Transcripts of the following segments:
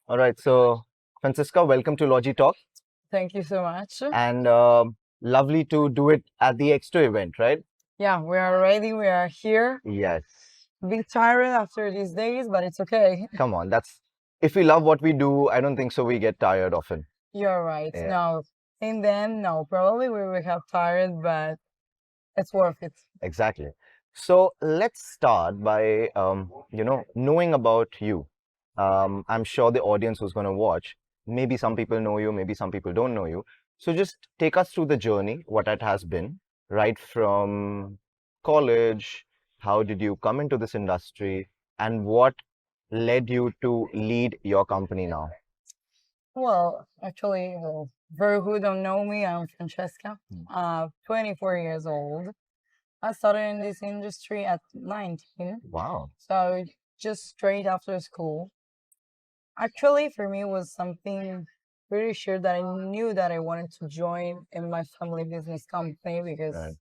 All right. So, Francesca, welcome to LogiTALK, Thank you so much. and lovely to do it at the Extra event, right? Yeah, we are ready. We are here. Yes. A bit tired after these days, but it's okay. Come on. That's if we love what we do, I don't think so. We get tired often. You're right. Yeah, No, in the end, no, probably we will have tired, but it's worth it. exactly. So let's start by knowing about you. I'm sure the audience who's going to watch, maybe some people know you, maybe some people don't know you. So just take us through the journey, what it has been, right from college, how did you come into this industry, and what led you to lead your company now? Well, actually, for who don't know me, I'm Francesca, 24 years old. I started in this industry at 19, Wow. so just straight after school. Actually, for me, it was something pretty sure that I knew that I wanted to join in my family business company because Right.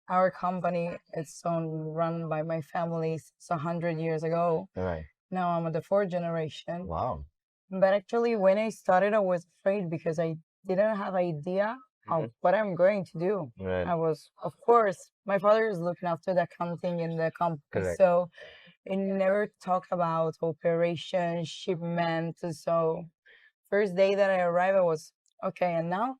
our company is run by my family since 100 years ago. Right. Now I'm at the fourth generation. Wow. But actually, when I started, I was afraid because I didn't have idea of what I'm going to do. Right. I was, of course, my father is looking after the accounting in the company, Correct. so it never talk about operation, shipment. So first day that I arrived, I was okay. And now,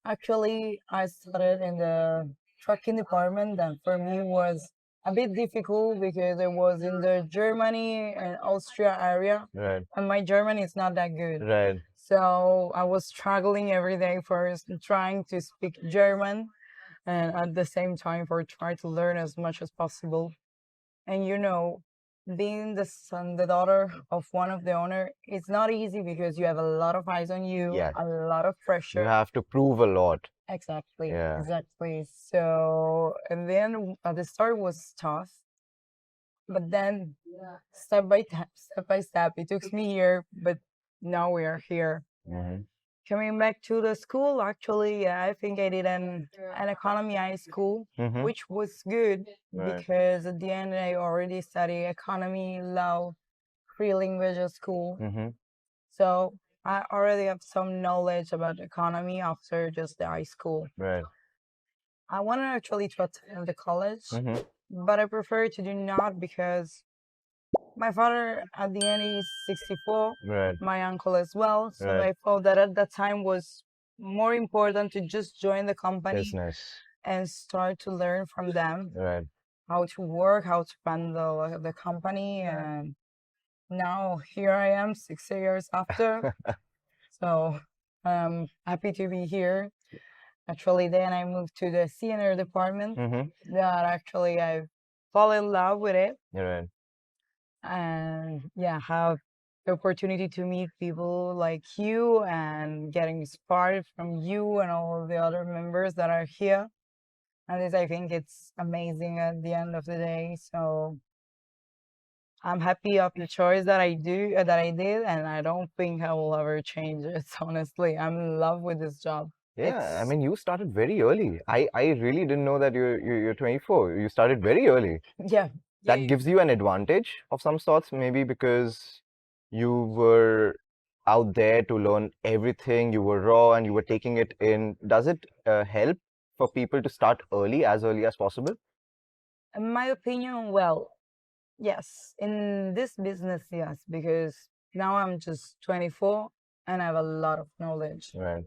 actually, I started in the trucking department. That for me was a bit difficult because I was in the Germany and Austria area, Right. and my German is not that good. Right. So I was struggling every day for trying to speak German and at the same time for trying to learn as much as possible. And being the daughter of one of the owner, it's not easy because you have a lot of eyes on you, Yes. a lot of You pressure. have to prove a lot. Exactly, Yeah. exactly. So, and then at the start was tough, but then step by step, it took me here, but now we are here. Mm-hmm. Coming back to the school, actually, yeah, I think I did an economy high school, Mm-hmm. which was good Right. because at the end I already studied economy, law, three languages school. Mm-hmm. So I already have some knowledge about economy after just the high school. Right. I wanted actually to attend the college, Mm-hmm. but I prefer to do not because my father at the end is 64, Right. my uncle as well. So Right. I thought that at that time was more important to just join the company Business. and start to learn from them Right. how to work, how to handle the company. And now here I am 6 years after. So I'm happy to be here. Actually, then I moved to the CNR department. Mm-hmm. That actually I fall in love with it, Right. and yeah, have the opportunity to meet people like you and getting inspired from you and all the other members that are here. And this, I think it's amazing at the end of the day. So I'm happy of the choice that I did, and I don't think I will ever change it. Honestly, I'm in love with this job. Yeah, I It's mean, you started very early. I really didn't know that you're 24. You started very early. yeah, That gives you an advantage of some sorts, maybe because you were out there to learn everything. You were raw and you were taking it in. Does it help for people to start early as possible? in my opinion, well, yes, in this business, yes, because now I'm just 24 and I have a lot of knowledge. Right.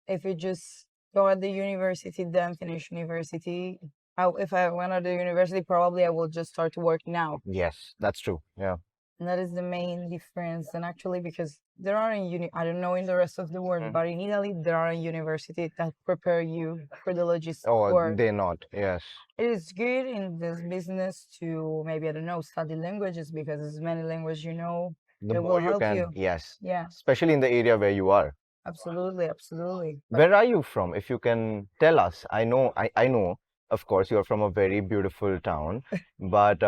If you just go at the university, then finish university, if I went at the university, probably I will just start to work now. Yes, that's true. Yeah. And that is the main difference. And actually, because there are I don't know in the rest of the world, but in Italy, there are universities that prepare you for the logistics Oh, work. they're not. Yes. It is good in this business to maybe, I don't know, study languages because as many languages you know, The it will more you help can, you. yes. Yeah, Especially in the area where you are. absolutely, absolutely. But Where are you from? If you can tell us. I know, of course, you're from a very beautiful town, but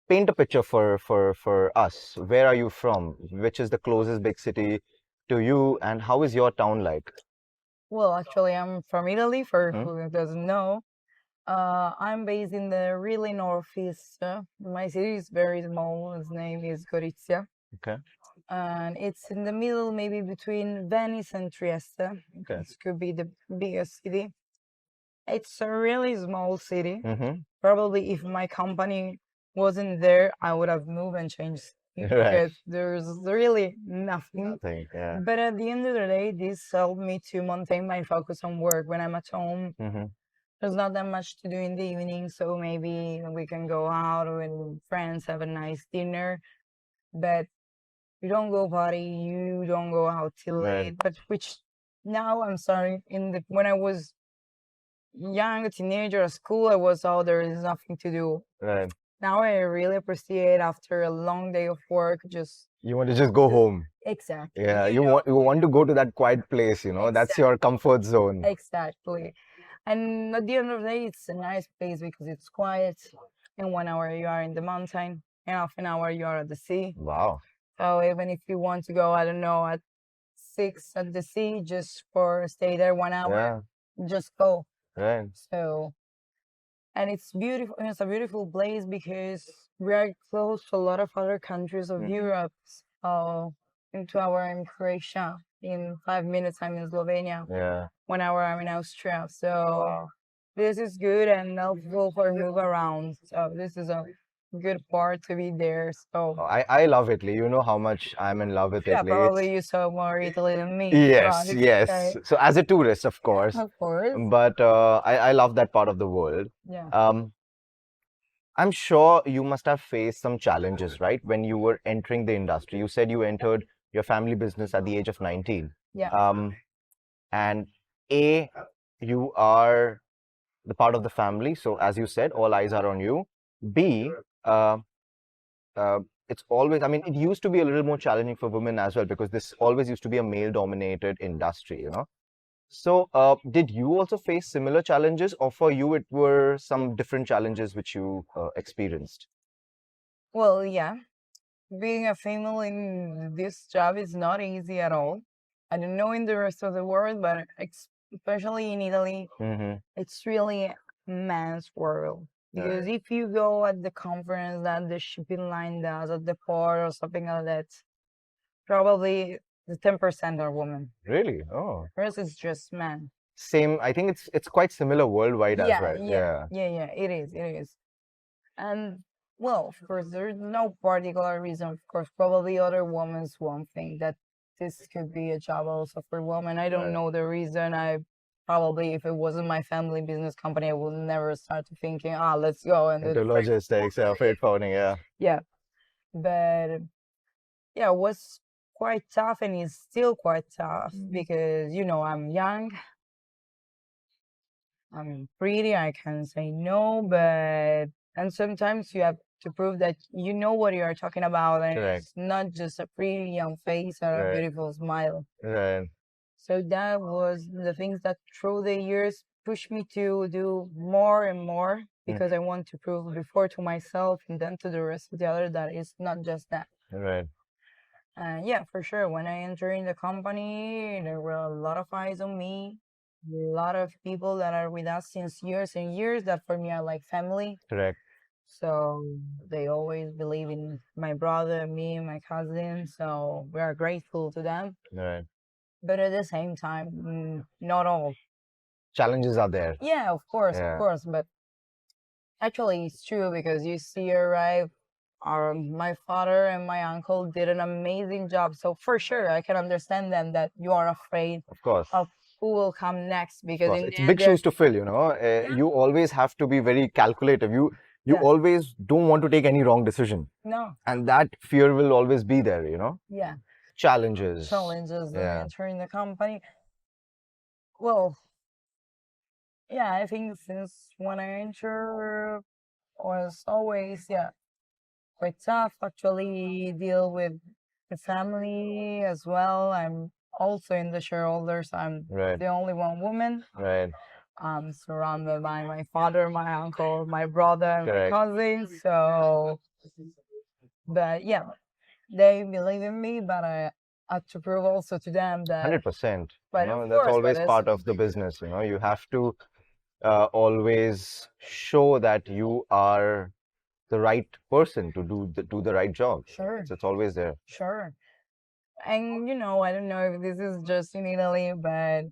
paint a picture for us. Where are you from? Which is the closest big city to you, and how is your town like? well, actually, I'm from Italy, for Hmm? who doesn't know. I'm based in the really northeast. My city is very small. Its name is Gorizia. Okay. And it's in the middle, maybe between Venice and Trieste. Okay. This could be the biggest city. It's a really small city. Mm-hmm. Probably if my company wasn't there, I would have moved and changed it Right. because there's really nothing. Nothing. Yeah. But at the end of the day, this helped me to maintain my focus on work. When I'm at home, Mm-hmm. there's not that much to do in the evening, so maybe we can go out with friends, have a nice dinner. But you don't go party, you don't go out till Right. late. But which now I'm sorry, when I was young, a teenager at school, I was out there is nothing to do. Right. Now I really appreciate after a long day of work, just You want to just go home. exactly. Yeah. you You know, want to go to that quiet place. You know, that's your comfort zone. exactly. And at the end of the day, it's a nice place because it's quiet. In 1 hour, you are in the mountain. In half an hour, you are at the sea. Wow. So even if you want to go, I don't know, at 6 at the sea, just for stay there 1 hour, just go. Right. So, and it's beautiful. It's a beautiful place because we are close to a lot of other countries of Europe. In 2 hours, I'm in Croatia. In 5 minutes, I'm in Slovenia. Yeah. 1 hour, I'm in Austria. So this is good and helpful for move around. So this is a good part to be there. So I love Italy. You know how much I'm in love with yeah, Italy. probably you saw more Italy than me. Yes, but yes. okay. So as a tourist, of course, Of course. but I love that part of the world. Yeah. I'm sure you must have faced some challenges, right? When you were entering the industry, you said you entered your family business at the age of 19. Yeah. And A, you are the part of the family. So as you said, all eyes are on you. B, it's always, I mean, it used to be a little more challenging for women as well because this always used to be a male dominated industry, you know? So, did you also face similar challenges, or for you, it were some different challenges which you experienced? Well, yeah. Being a female in this job is not easy at all. I don't know in the rest of the world, but especially in Italy, it's really a man's world. Because if you go at the conference that the shipping line does at the port or something like that, probably the 10% are women. Really? Oh. The rest is just men. Same. I think it's quite similar worldwide as well. Yeah. It is. And well, of course, there's no particular reason. Of course, probably other women won't think that this could be a job also for women. I don't know the reason. I probably, if it wasn't my family business company, I would never start thinking, let's go and Into logistics, freight forwarding, yeah. Yeah, but yeah, it was quite tough, and it's still quite tough because I'm young. I'm pretty. I can say no, and sometimes you have to prove that you know what you are talking about, and it's not just a pretty young face or a beautiful smile. Right. So that was the things that through the years pushed me to do more and more because I want to prove before to myself and then to the rest of the other that it's not just that. Right. Yeah, for sure. When I entered in the company, there were a lot of eyes on me. A lot of people that are with us since years and years that for me are like family. Correct. So they always believe in my brother, me, my cousin. So we are grateful to them. Right. But at the same time, not all. Challenges are there. Yeah, of course. But actually, it's true because you see arrive. My father and my uncle did an amazing job. So for sure, I can understand them that you are afraid of who will come next because it's big shoes to fill, you know. You always have to be very calculative. You always don't want to take any wrong decision. No. And that fear will always be there, you know. Yeah. Challenges entering the company. Well, yeah, I think since when I entered was always quite tough. Actually, deal with the family as well. I'm also in the shareholders. I'm the only one woman. Right. I'm surrounded by my father, my uncle, my brother, and my cousins. So, but yeah, they believe in me, but I had to prove also to them that 100%. But that's always part of the business. You know, you have to always show that you are the right person to do the right job. Sure. So it's always there. Sure. And I don't know if this is just in Italy, but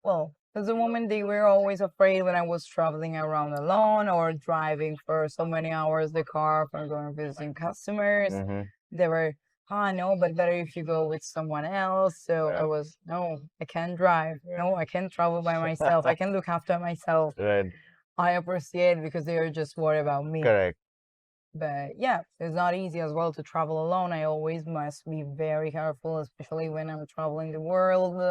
well, at the moment they were always afraid when I was traveling around alone or driving for so many hours the car for going visiting customers. Hmm. They were, oh no, but better if you go with someone else. So I was, no, I can't drive. No, I can't travel by myself. I can look after myself. Right. I appreciate because they are just worried about me. Correct. But yeah, it's not easy as well to travel alone. I always must be very careful, especially when I'm traveling the world.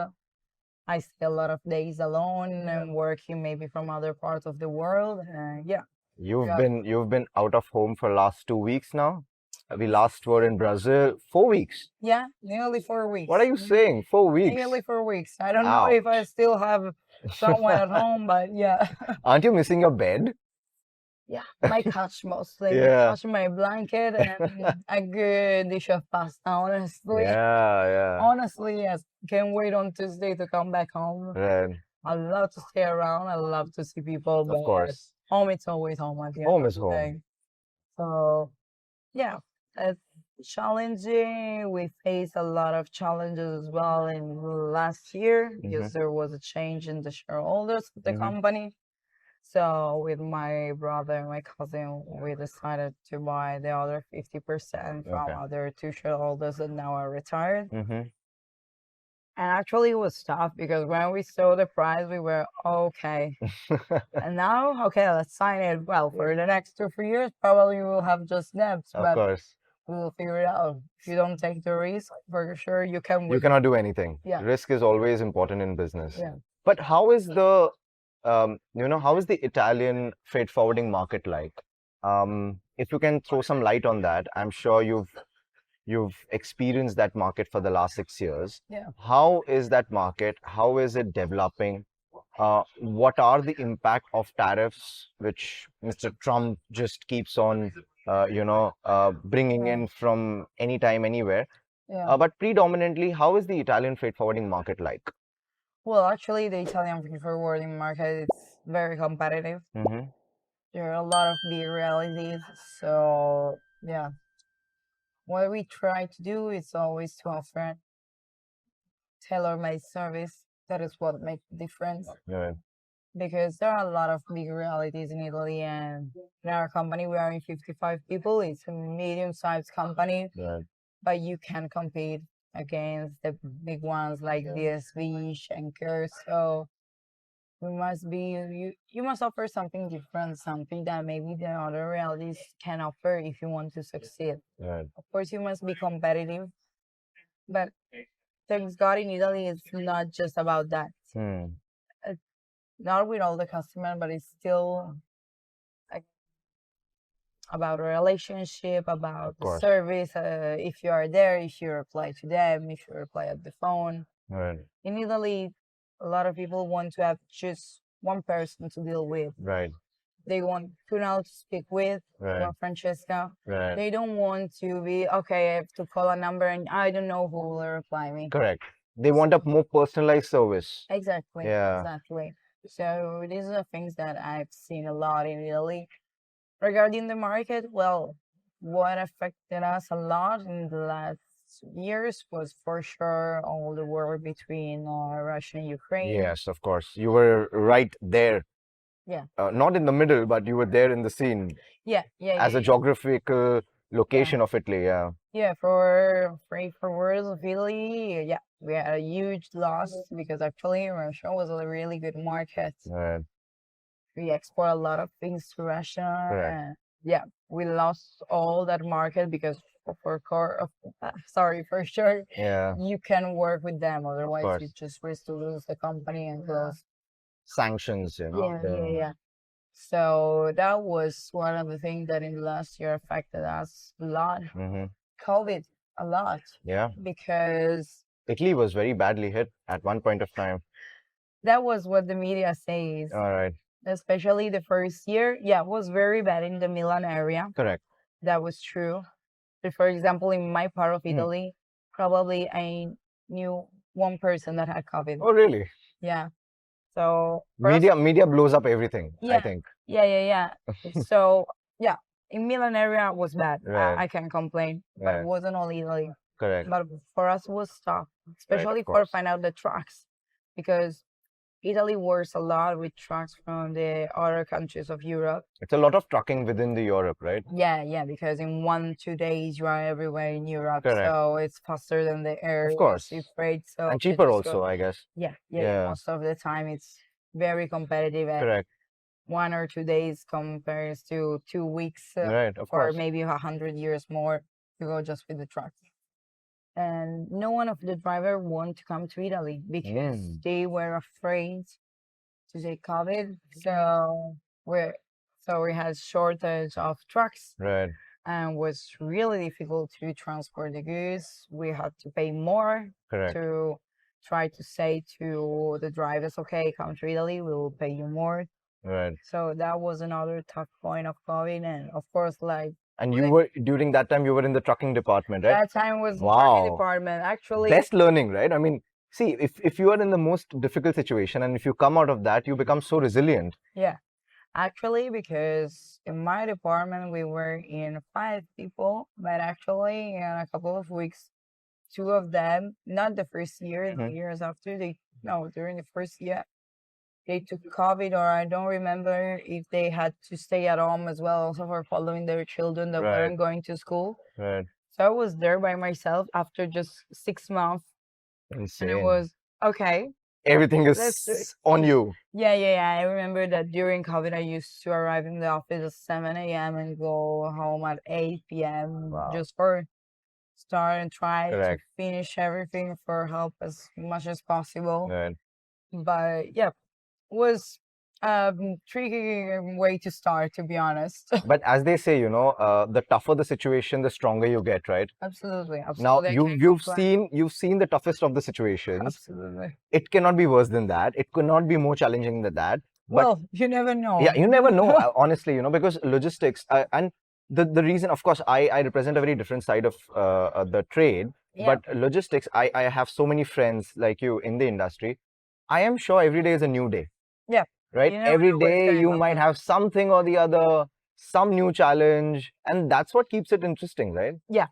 I stay a lot of days alone and working maybe from other parts of the world. Yeah. You've been out of home for last 2 weeks now. We last were in Brazil 4 weeks. Yeah, nearly 4 weeks. What are you saying? 4 weeks? Nearly 4 weeks. I don't know if I still have someone at home, but yeah. Aren't you missing your bed? Yeah, my couch mostly. My Yeah. couch, my blanket, and a good dish of pasta, honestly. Yeah. Honestly, yes. Can't wait on Tuesday to come back home. Right. I love to stay around. I love to see people, but Of course. home, it's always home at the end Home of is the home. day. So, yeah, it's challenging. We faced a lot of challenges as well in last year because there was a change in the shareholders of the company. So with my brother and my cousin, we decided to buy the other 50% from other two shareholders that now are retired. And actually, it was tough because when we saw the price, we were okay. And now, okay, let's sign it. Well, for the next 2 3 years, probably we'll have just debts, Of but course. we will figure it out. If you don't take the risk, for sure, you can You win. cannot do anything. Yeah. Risk is always important in business. Yeah. But how is the, how is the Italian freight forwarding market like? If you can throw some light on that, I'm sure you've experienced that market for the last 6 years. Yeah. How is that market? How is it developing? What are the impact of tariffs, which Mr. Trump just keeps on, bringing in from anytime, anywhere? Yeah. But predominantly, how is the Italian freight forwarding market like? Well, actually, the Italian freight forwarding market is very competitive. There are a lot of big realities. So, yeah. What we try to do is always to offer tailor-made service. That is what makes the difference. Right. Because there are a lot of big realities in Italy, and in our company we are in 55 people. It's a medium-sized company, Right. but you can compete against the big ones like DSV, Schenker. So you must offer something different, something that maybe the other realities can offer if you want to succeed. Right. Of course, you must be competitive, but thanks God in Italy, it's not just about that. Not with all the customers, but it's still like about a relationship, about the service. If you are there, if you reply to them, if you reply at the phone. Right. In Italy, a lot of people want to have just one person to deal with. Right. They want Kunal to speak with, or Francesca. Right. They don't want to be, okay, I have to call a number and I don't know who will reply me. Correct. They want a more personalized service. Exactly. Yeah. Exactly. So these are things that I've seen a lot in Italy. Regarding the market, well, what affected us a lot in the last years was for sure all the war between Russia and Ukraine. Yes, of course. You were right there. Yeah. Not in the middle, but you were there in the scene. Yeah. As a geographical location of Italy. Yeah. Yeah, for freight forwarders of Italy, yeah, we had a huge loss because actually Russia was a really good market. Right. We export a lot of things to Russia. Correct. And yeah, we lost all that market because for sure, Yeah. you can work with them. Otherwise, course. you just risk to lose the company and close. Sanctions, you know. Yeah. So that was one of the things that in the last year affected us a lot. COVID a lot. Yeah. Because Italy was very badly hit at one point of time. that was what the media says. All right. Especially the first year. Yeah, it was very bad in the Milan area. Correct. That was true. But for example, in my part of Italy, probably I knew one person that had COVID. Oh, really? Yeah. So for us, Media blows up everything, I yeah, think. yeah. So yeah, in Milan area was bad. Right, I can't complain, but it right, wasn't all Italy. correct. But for us, it was tough, Right, especially of for course. find out the trucks, because Italy works a lot with trucks from the other countries of Europe. It's a lot of trucking within the Europe, right? Yeah, because in 1-2 days you are everywhere in Europe, Correct. so it's faster than the air Of or sea course. freight. So And you cheaper just go. also, I guess. Yeah. Yeah, Most of the time it's very competitive, and correct. 1 or 2 days compares to 2 weeks Right, of or course. maybe 100 years more to go just with the trucks. And no one of the driver want to come to Italy because Mm, they were afraid to take COVID. We we had shortage of trucks right, and was really difficult to transport the goods. We had to pay more correct. to try to say to the drivers, okay, come to Italy, we will pay you more. Right. So that was another tough point of COVID. And of course, like And you were, during that time, you were in the trucking department, right? that time was the trucking Wow. department. Actually, Best learning, right? I mean, see, if you are in the most difficult situation and if you come out of that, you become so resilient. yeah, actually, because in my department we were in 5 people, but actually in a couple of weeks, two of them, not the first year, the Mhm. years after, they no, during the first year, they took COVID, or I don't remember if they had to stay at home as well, also for following their children that Right, weren't going to school. right. So I was there by myself after just 6 months, and it Insane. was okay. Everything Let's do it. is on you. Yeah. I remember that during COVID, I used to arrive in the office at 7 a.m. and go home at 8 p.m. Wow. just for start and try to Correct. finish everything for help as much as possible. Right. But yeah, was a tricky way to start, to be honest. But as they say, the tougher the situation, the stronger you get, right? Absolutely, Now absolutely. I you can't you've complain. seen the toughest of the situations. Absolutely. It cannot be worse than that. It could not be more challenging than that. But Well, you never yeah, know. you never know, honestly, because logistics and the reason, of course, I represent a very different side of the trade, Yeah, but logistics, I have so many friends like you in the industry. I am sure every day is a new day, yeah. right? You never Every know what's day going you to might happen. have something or the other, some new challenge, and that's what keeps it interesting, right? Yeah,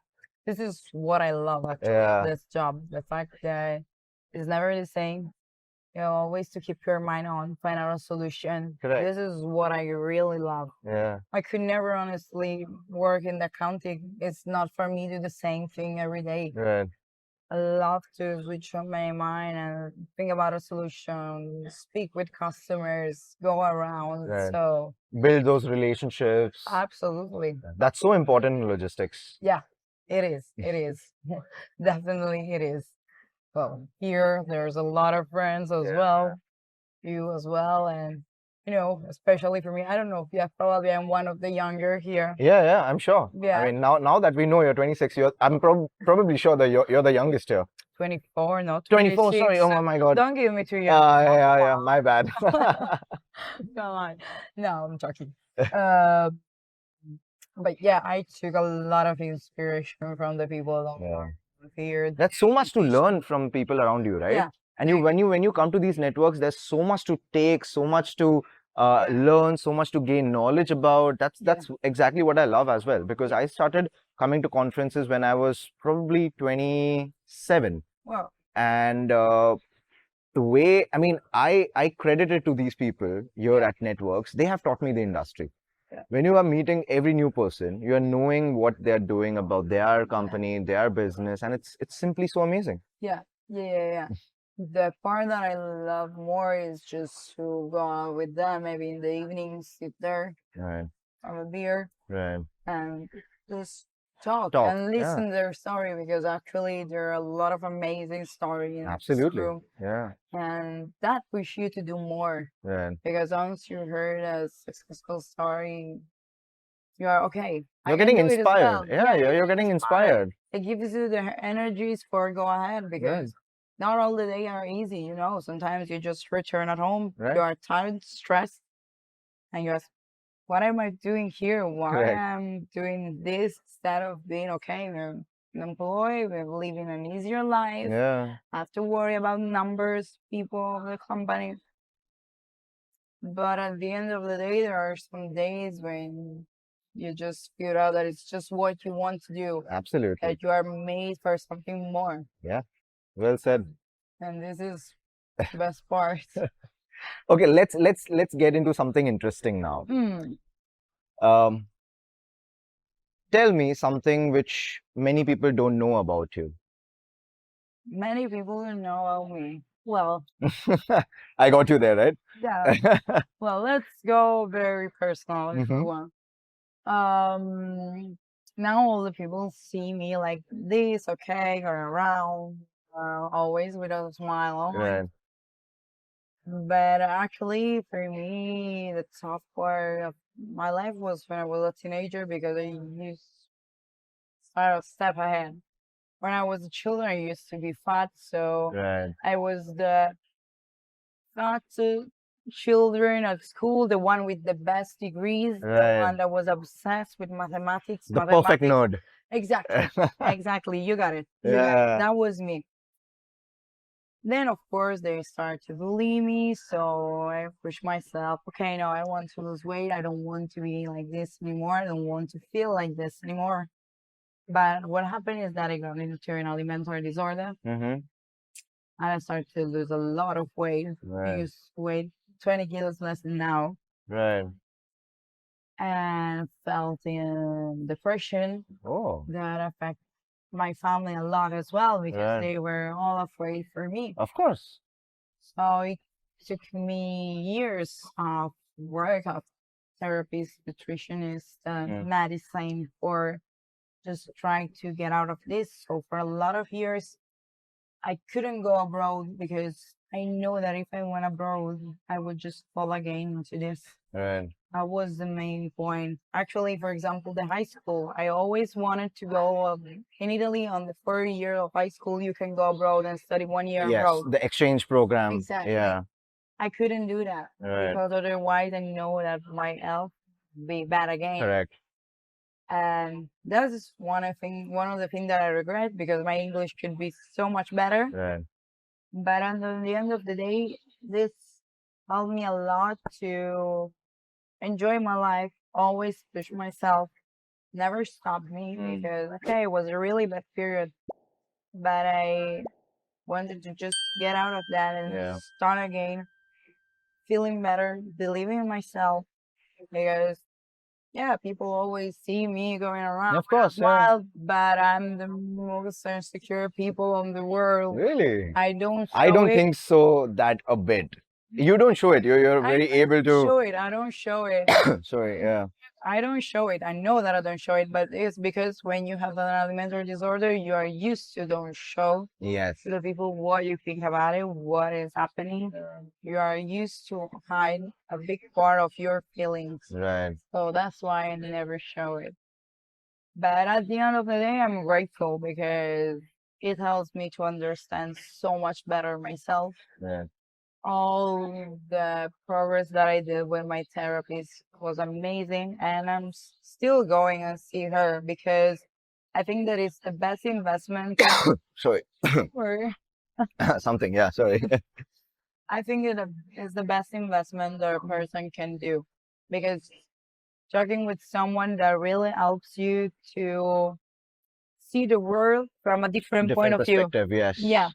this is what I love actually of Yeah, this job. The fact that it's never the same. You know, always to keep your mind on, find out a solution. correct. This is what I really love. Yeah, I could never honestly work in the county. It's not for me to do the same thing every day. right, I love to switch on my mind and think about a solution, speak with customers, go around. right. So Build those relationships. absolutely. That's so important in logistics. Yeah, it is. It is. Definitely it is. Well, here there's a lot of friends as Yeah. well, you as well, and especially for me, I don't know. Yeah, probably I'm one of the younger here. Yeah, I'm sure. I Yeah, mean, now that we know you're 26, I'm probably sure that you're the youngest here. 24, not 24, sorry. 26. Oh my God. Don't give me too young. Yeah, my bad. Come on. No, I'm joking. Uh, but yeah, I took a lot of inspiration from the people Yeah. around here. The There's so much to education. learn from people around you, right? Yeah, And when you come to these networks, there's so much to take, so much to yeah, learn, so much to gain knowledge about. That's yeah. that's exactly what I love as well, because I started coming to conferences when I was probably 27, Well, and the way, I mean, I credit it to these people here yeah, at networks. They have taught me the industry. yeah, When you are meeting every new person, you are knowing what they're doing about their company, their business, and it's simply so amazing. yeah. The part that I love more is just to go out with them, maybe in the evenings, sit there, Right, have a beer, right. and just talk Talk. and Yeah, listen their story, because actually there are a lot of amazing stories in this absolutely. room, Yeah, and that push you to do more, right. because once you heard a successful story, you are okay. I You're can getting do it as inspired. well. Yeah, You you're get getting inspired. inspired. It gives you the energies for go ahead, Right, because not all the day are easy. Sometimes you just return at home, you right. are tired, stressed, and you're, what am I doing here? Why Correct. am doing this instead of being okay? We're an employee, we're living an easier life. Yeah, I have to worry about numbers, people of the company. But at the end of the day, there are some days when you just figure out that it's just what you want to do, Absolutely. that you are made for something more. Yeah. Well said. And this is the best part. Okay, let's get into something interesting now. Um, tell me something which many people don't know about you. Many people don't know about me. Well, I got you there, right? yeah. Well, let's go very personal if you Mhm. want. Now all the people see me like this, okay, going around, always with a smile on. Right. But actually, for me, the tough part of my life was when I was a teenager because I used to step ahead. When I was a children, I used to be fat, so Right. I was the fat children at school, the one with the best degrees, the Right. one that was obsessed with mathematics. The perfect nerd. Exactly, exactly. You got it. You got it. Yeah. That was me. Then, of course, they start to bully me. So I push myself. Okay, no, I want to lose weight. I don't want to be like this anymore. I don't want to feel like this anymore. But what happened is that I got into an alimentary disorder Mm-hmm. and I started to lose a lot of weight. I Right. used to weigh 20 kilos less than now Right. and felt in depression Oh. that affected my family a lot as well because Right. they were all afraid for me. Of course. So it took me years of work of therapist, nutritionist, medicine for just trying to get out of this. So for a lot of years, I couldn't go abroad because I know that if I went abroad, I would just fall again into this. Right. That was the main point. Actually, for example, the high school, I always wanted to go in Italy on the 4th year of high school. You can go abroad and study 1 year Yes, abroad. the exchange program. Exactly. Yeah. I couldn't do that Right. because otherwise I know that my health would be bad again. Correct. And that's one of the things that I regret because my English could be so much better. Right. But at the end of the day, this helped me a lot to enjoy my life, always push myself, never stop me because okay, it was a really bad period, but I wanted to just get out of that and Yeah. start again, feeling better, believing in myself because yeah, people always see me going around Of with a course, yeah. smile, but I'm the most insecure people in the world. Really? I don't I show don't it. think so that a bit. You don't show it. You're I very don't able to. show it. I don't show it. Sorry, yeah. I don't show it. I know that I don't show it, but it's because when you have an alimentary disorder, you are used to don't show Yes. to the people what you think about it, what is happening. You are used to hide a big part of your feelings. Right. So that's why I never show it. But at the end of the day, I'm grateful because it helps me to understand so much better myself. Yeah. All the progress that I did with my therapist was amazing, and I'm still going and see her because I think that it's the best investment. Sorry. For, Something. Yeah. Sorry. I think it is the best investment that a person can do because talking with someone that really helps you to see the world from a different point Different of view. perspective. Yes. Yeah,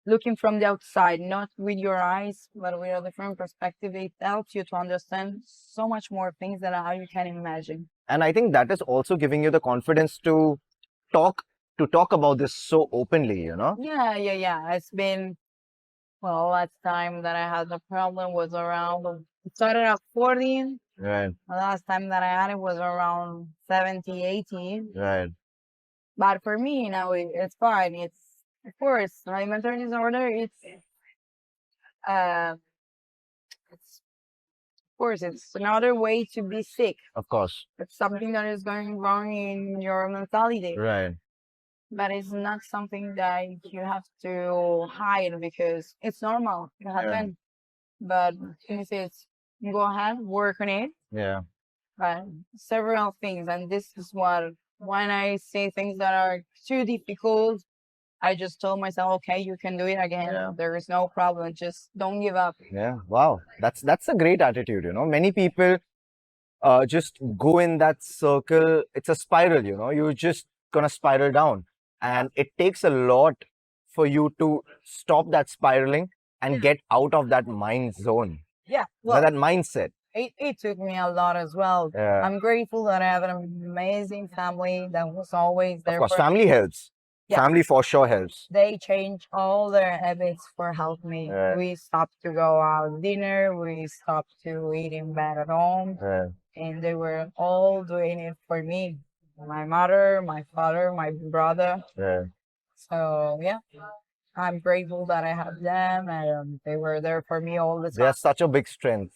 looking from the outside, not with your eyes, but with a different perspective. It helps you to understand so much more things than how you can imagine. And I think that is also giving you the confidence to talk talk about this so openly. You know. Yeah. It's been, well, last time that I had the problem was around, it started at 14. Right. The last time that I had it was around 70, 80. Right. But for me, now it's fine. It's, of course, alimentary disorder, uh, it's of course, it's another way to be sick. Of course. It's something that is going wrong in your mentality. Right. But it's not something that you have to hide because it's normal to happen. But if it's, go ahead, work on it. Yeah. But several things, and this is what when I say things that are too difficult, I just told myself, okay, you can do it again. Yeah. There is no problem. Just don't give up. Yeah. Wow. That's a great attitude, you know. Many people just go in that circle. It's a spiral, you know. You're just gonna spiral down. And it takes a lot for you to stop that spiraling and get out of that mind zone. Yeah. You know, that mindset. It took me a lot as well. Yeah. I'm grateful that I have an amazing family that was always Of there course, for family me. helps. Yeah. Family for sure helps. They changed all their habits for help me. Yeah. We stopped to go out dinner. We stopped to eat in bed at home. Yeah. And they were all doing it for me. My mother, my father, my brother. Yeah. So yeah, I'm grateful that I have them, and they were there for me all the They are time. such a big strength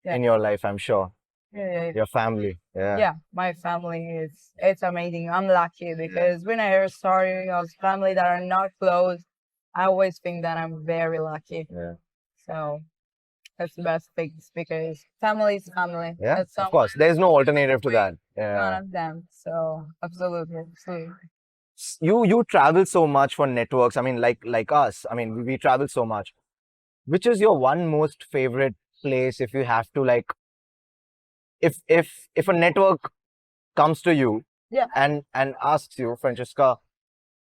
Yeah. in your life, I'm sure. Yeah, Your family. Yeah. yeah, my family is it's amazing. I'm lucky because when I hear stories of family that are not close, I always think that I'm very lucky. Yeah. So that's the best thing because family is family. Yeah. That's Of course. There's no alternative to that. one Yeah. of them. So absolutely, absolutely. You travel so much for networks. I mean, like us. I mean, we travel so much. Which is your one most favorite place if you have to like if a network comes to you Yeah. and asks you, Francesca,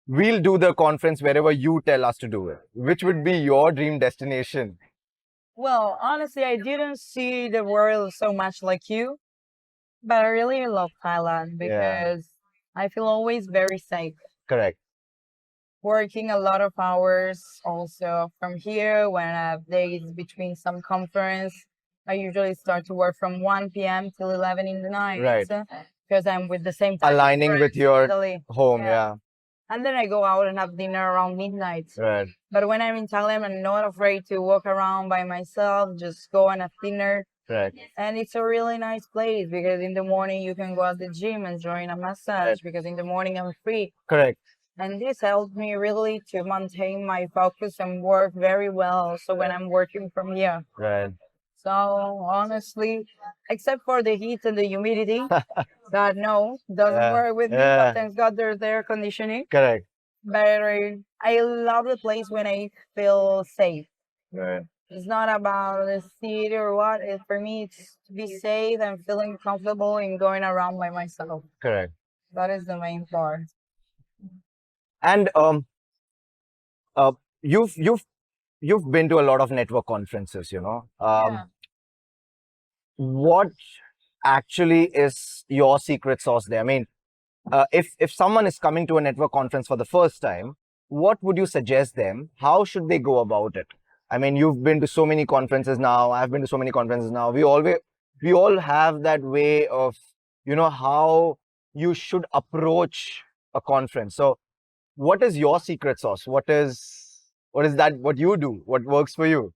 we'll do the conference wherever you tell us to do it. Which would be your dream destination? Well, honestly, I didn't see the world so much like you, but I really love Thailand Yeah. because I feel always very safe. Correct. Working a lot of hours also from here when I have days between some conference. I usually start to work from 1 p.m. till 11 in the night. Right. Because I'm with the same time Aligning with friends in your Italy. home. Yeah. Yeah. And then I go out and have dinner around midnight. Right. But when I'm in Thailand, I'm not afraid to walk around by myself, just go and have dinner. Correct. And it's a really nice place because in the morning you can go at the gym and join a massage Right. because in the morning I'm free. Correct. And this helped me really to maintain my focus and work very well. So when I'm working from here. Right. So honestly, except for the heat and the humidity, that no, doesn't Yeah. work with me. Yeah. But thanks God there's air conditioning. Correct. But I love the place when I feel safe. Right. It's not about the city or what. For me, it's to be safe and feeling comfortable in going around by myself. Correct. That is the main part. And uh, you've been to a lot of network conferences, you know. Yeah. What actually is your secret sauce there? I mean, if someone is coming to a network conference for the first time, what would you suggest them? How should they go about it? I mean, you've been to so many conferences now. I've been to so many conferences now. We all have that way of, you know, how you should approach a conference. So, what is your secret sauce? What you do? What works for you?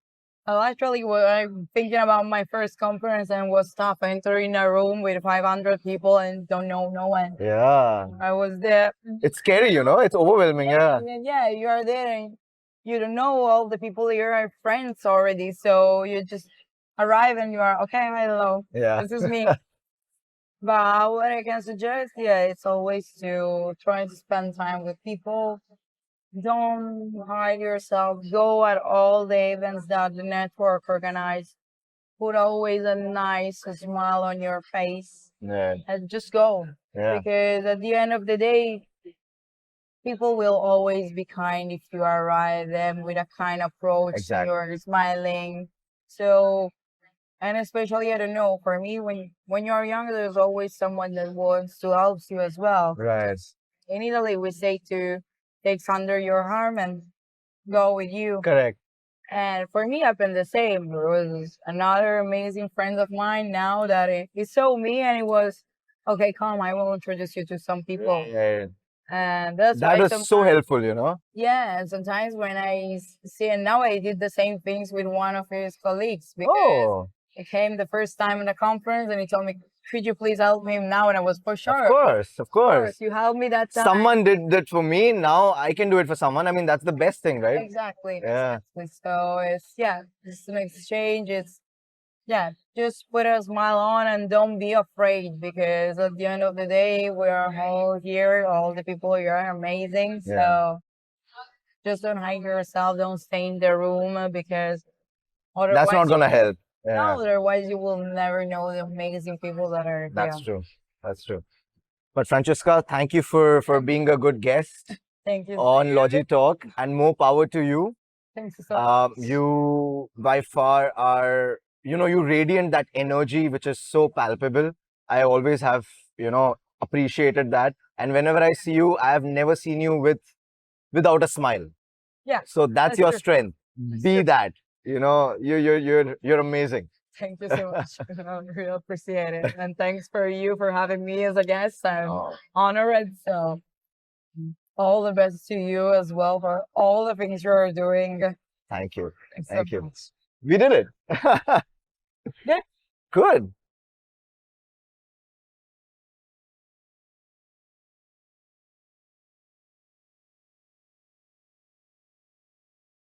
Well, actually, when I'm thinking about my first conference and was tough entering a room with 500 people and don't know no one. Yeah. I was there. It's scary, you know, it's overwhelming. Yeah. Yeah, you are there and you don't know all the people here are friends already. So you just arrive and you are, okay, hello, Yeah. this is me. But what I can suggest, yeah, it's always to try to spend time with people. Don't hide yourself. Go at all the events that the network organize. Put always a nice smile on your face Yeah. and just go. Yeah. Because at the end of the day, people will always be kind if you arrive them with a kind approach. Exactly. You're smiling. So, and especially, I don't know, for me, when you're young, there's always someone that wants to help you as well. Right. In Italy, we say to take under your arm and go with you. Correct. And for me, happened the same. There was another amazing friend of mine now that he saw me and it was, okay, come, I will introduce you to some people. Yeah. And that's That why is so helpful, you know. yeah, and sometimes when I see, and now I did the same things with one of his colleagues because Oh, he came the first time in the conference and he told me, could you please help him now? And I was, for sure. of course, of Of course, course. you helped me that time. Someone did that for me. Now I can do it for someone. I mean, that's the best thing, right? Exactly. Yeah. Exactly. So it's, yeah, it's an exchange. It's, yeah, just put a smile on and don't be afraid because at the end of the day, we're all here. All the people here are amazing. Yeah. So just don't hide yourself. Don't stay in the room because That's otherwise not gonna help. no, Yeah, otherwise you will never know the amazing people that are that's here. true. That's true. But Francesca, thank you for being a good guest Thank you. on Sam. LogiTalk, and more power to you. Thank you so much. You by far are, you radiant that energy which is so palpable. I always have, appreciated that. And whenever I see you, I have never seen you without a smile. Yeah, So that's your true. strength. Be true. that. You're amazing. Thank you so much. I really appreciate it. And thanks for you for having me as a guest. I'm honored. So all the best to you as well for all the things you're doing. Thank you. Thanks Thank so you. much. We did it. Yeah. Good.